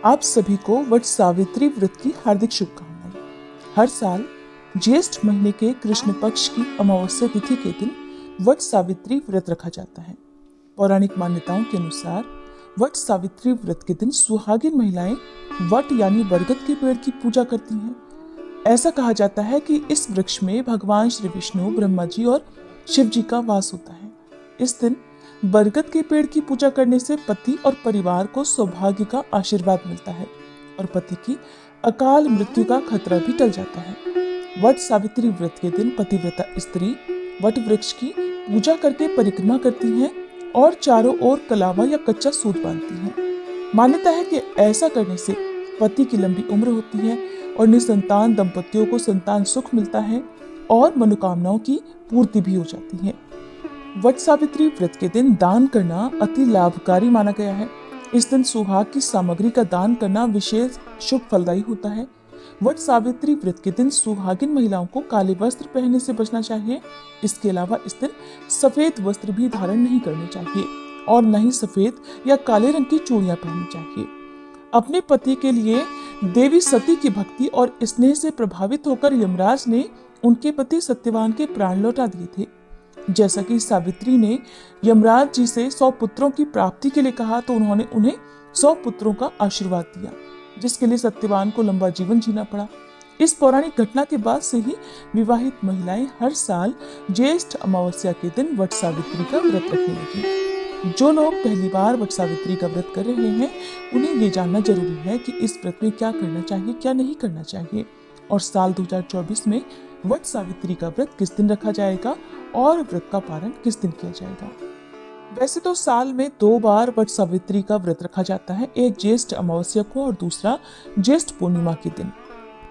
आप सभी को वट सावित्री व्रत की हार्दिक शुभकामनाएं। हर साल ज्येष्ठ महीने के कृष्ण पक्ष की अमावस्या तिथि के दिन वट सावित्री व्रत रखा जाता है। पौराणिक मान्यताओं के अनुसार वट सावित्री व्रत के दिन सुहागिन महिलाएं वट यानी बरगद के पेड़ की पूजा करती हैं। ऐसा कहा जाता है कि इस वृक्ष में भगवान श्री विष्णु, ब्रह्मा जी और शिव जी का वास होता है। इस दिन बरगद के पेड़ की पूजा करने से पति और परिवार को सौभाग्य का आशीर्वाद मिलता है और पति की अकाल मृत्यु का खतरा भी टल जाता है। वट सावित्री व्रत के दिन पतिव्रता स्त्री वट वृक्ष की पूजा करके परिक्रमा करती हैं और चारों ओर कलावा या कच्चा सूत बांधती हैं। मान्यता है कि ऐसा करने से पति की लंबी उम्र होती है और निसंतान दंपतियों को संतान सुख मिलता है और मनोकामनाओं की पूर्ति भी हो जाती है। वट सावित्री व्रत के दिन दान करना अति लाभकारी माना गया है। इस दिन सुहाग की सामग्री का दान करना विशेष शुभ फलदायी होता है। वट सावित्री व्रत के दिन सुहागिन महिलाओं को काले वस्त्र पहनने से बचना चाहिए। इसके अलावा इस दिन सफेद वस्त्र भी धारण नहीं करने चाहिए और न ही सफेद या काले रंग की चूड़ियां पहननी चाहिए। अपने पति के लिए देवी सती की भक्ति और स्नेह से प्रभावित होकर यमराज ने उनके पति सत्यवान के प्राण लौटा दिए थे। जैसा कि सावित्री ने यमराज जी से 100 पुत्रों की प्राप्ति के लिए कहा तो उन्होंने उन्हें 100 पुत्रों का आशीर्वाद दिया, जिसके लिए सत्यवान को लंबा जीवन जीना पड़ा। इस पौराणिक घटना के बाद से ही विवाहित महिलाएं हर साल ज्येष्ठ अमावस्या के दिन वट सावित्री का व्रत रखने लगी। जो लोग पहली बार वट सावित्री का व्रत कर रहे हैं उन्हें ये जानना जरूरी है कि इस व्रत में क्या करना चाहिए, क्या नहीं करना चाहिए और साल 2024 में वट सावित्री का व्रत किस दिन रखा जाएगा और व्रत का पारण किस दिन किया जाएगा। वैसे तो साल में 2 बार वट सावित्री का व्रत रखा जाता है, एक ज्येष्ठ अमावस्या को और दूसरा ज्येष्ठ पूर्णिमा के दिन।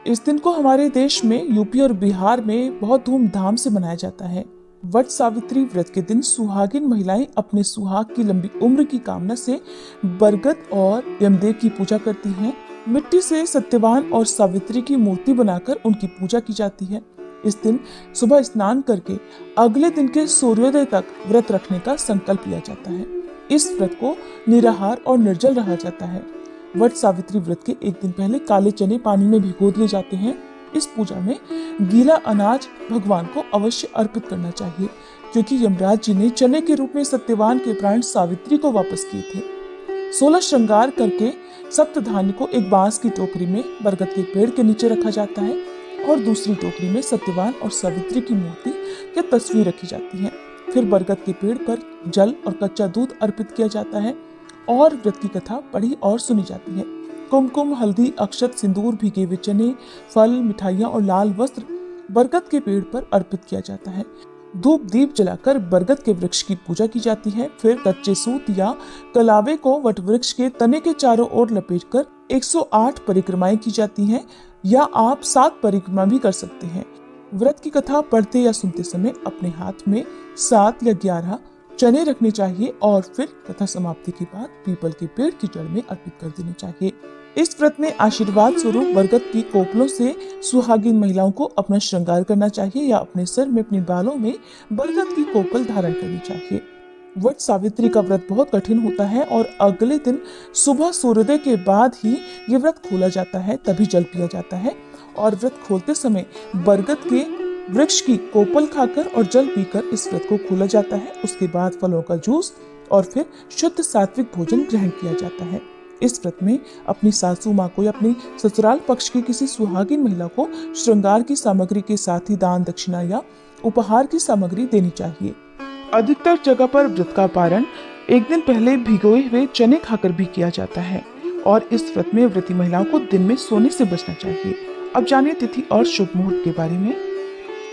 इस दिन को हमारे देश में यूपी और बिहार में बहुत धूमधाम से मनाया जाता है। वट सावित्री व्रत के दिन सुहागिन महिलाएं अपने सुहाग की लंबी उम्र की कामना से बरगद और यमदेव की पूजा करती हैं। मिट्टी से सत्यवान और सावित्री की मूर्ति बनाकर उनकी पूजा की जाती है। इस दिन सुबह स्नान करके अगले दिन के सूर्योदय तक व्रत रखने का संकल्प लिया जाता है। इस व्रत को निराहार और निर्जल रहा जाता है। वट सावित्री व्रत के एक दिन पहले काले चने पानी में भिगो दिए जाते हैं। इस पूजा में गीला अनाज भगवान को अवश्य अर्पित करना चाहिए, क्योंकि यमराज जी ने चने के रूप में सत्यवान के प्राण सावित्री को वापस किए थे। 16 श्रृंगार करके सप्त धान्य को एक बांस की टोकरी में बरगद के पेड़ के नीचे रखा जाता है और दूसरी टोकरी में सत्यवान और सावित्री की मूर्ति या तस्वीर रखी जाती है। फिर बरगद के पेड़ पर जल और कच्चा दूध अर्पित किया जाता है और व्रत की कथा पढ़ी और सुनी जाती है। कुमकुम, हल्दी, अक्षत, सिंदूर, भीगे हुए चने, फल, मिठाइयाँ और लाल वस्त्र बरगद के पेड़ पर अर्पित किया जाता है। धूप दीप जलाकर बरगद के वृक्ष की पूजा की जाती है। फिर कच्चे सूत या कलावे को वट वृक्ष के तने के चारों ओर लपेटकर 108 परिक्रमाएं की जाती हैं, या आप 7 परिक्रमा भी कर सकते हैं। व्रत की कथा पढ़ते या सुनते समय अपने हाथ में 7 या 11 चने रखने चाहिए और फिर कथा समाप्ति के बाद पीपल के पेड़ की जड़ में अर्पित कर देने चाहिए। इस व्रत में आशीर्वाद स्वरूप बरगद की कोपलों से सुहागिन महिलाओं को अपना श्रृंगार करना चाहिए या अपने सर में, अपने बालों में बरगद की कोपल धारण करनी चाहिए। वट सावित्री का व्रत बहुत कठिन होता है और अगले दिन सुबह सूर्योदय के बाद ही ये व्रत खोला जाता है, तभी जल पिया जाता है और व्रत खोलते समय बरगद के वृक्ष की कोपल खाकर और जल पीकर इस व्रत को खोला जाता है। उसके बाद फलों का जूस और फिर शुद्ध सात्विक भोजन ग्रहण किया जाता है। इस व्रत में अपनी सासू माँ को या अपनी ससुराल पक्ष की किसी सुहागिन महिला को श्रृंगार की सामग्री के साथ ही दान दक्षिणा या उपहार की सामग्री देनी चाहिए। अधिकतर जगह पर व्रत का पारण एक दिन पहले भिगोए हुए चने खाकर भी किया जाता है और इस व्रत में व्रती महिलाओं को दिन में सोने से बचना चाहिए। अब जानिए तिथि और शुभ मुहूर्त के बारे में।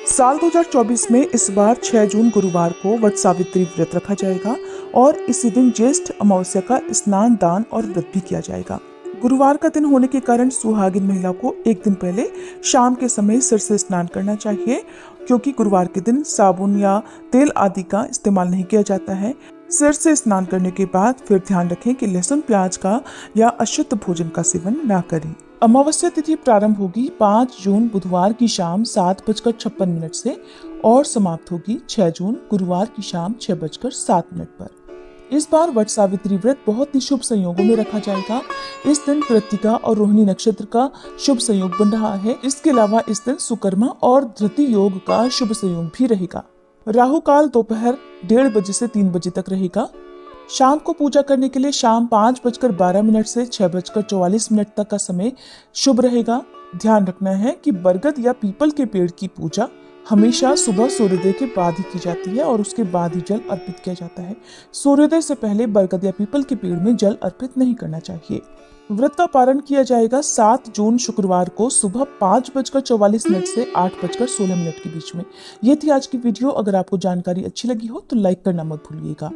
साल 2024 में इस बार 6 जून गुरुवार को वट सावित्री व्रत रखा जाएगा और इसी दिन ज्येष्ठ अमावस्या का स्नान, दान और व्रत भी किया जाएगा। गुरुवार का दिन होने के कारण सुहागिन महिला को एक दिन पहले शाम के समय सिर से स्नान करना चाहिए, क्योंकि गुरुवार के दिन साबुन या तेल आदि का इस्तेमाल नहीं किया जाता है। सिर से स्नान करने के बाद फिर ध्यान रखें कि लहसुन, प्याज का या अशुद्ध भोजन का सेवन ना करें। अमावस्या तिथि प्रारंभ होगी 5 जून बुधवार की शाम 7:56 से और समाप्त होगी 6 जून गुरुवार की शाम 6:07 पर। इस बार वट सावित्री व्रत बहुत ही शुभ संयोगों में रखा जाएगा। इस दिन कृत्तिका और रोहिणी नक्षत्र का शुभ संयोग बन रहा है। इसके अलावा इस दिन सुकर्मा और धृति योग का शुभ संयोग भी रहेगा। राहु काल दोपहर 1:30 बजे से 3 बजे तक रहेगा। शाम को पूजा करने के लिए शाम 5:12 से 6:44 तक का समय शुभ रहेगा। ध्यान रखना है कि बरगद या पीपल के पेड़ की पूजा हमेशा सुबह सूर्योदय के बाद ही की जाती है और उसके बाद ही जल अर्पित किया जाता है। सूर्योदय से पहले बरगद या पीपल के पेड़ में जल अर्पित नहीं करना चाहिए। व्रत का पारण किया जाएगा 7 जून शुक्रवार को सुबह 5:44 से 8:16 के बीच में। ये थी आज की वीडियो। अगर आपको जानकारी अच्छी लगी हो तो लाइक करना मत भूलिएगा।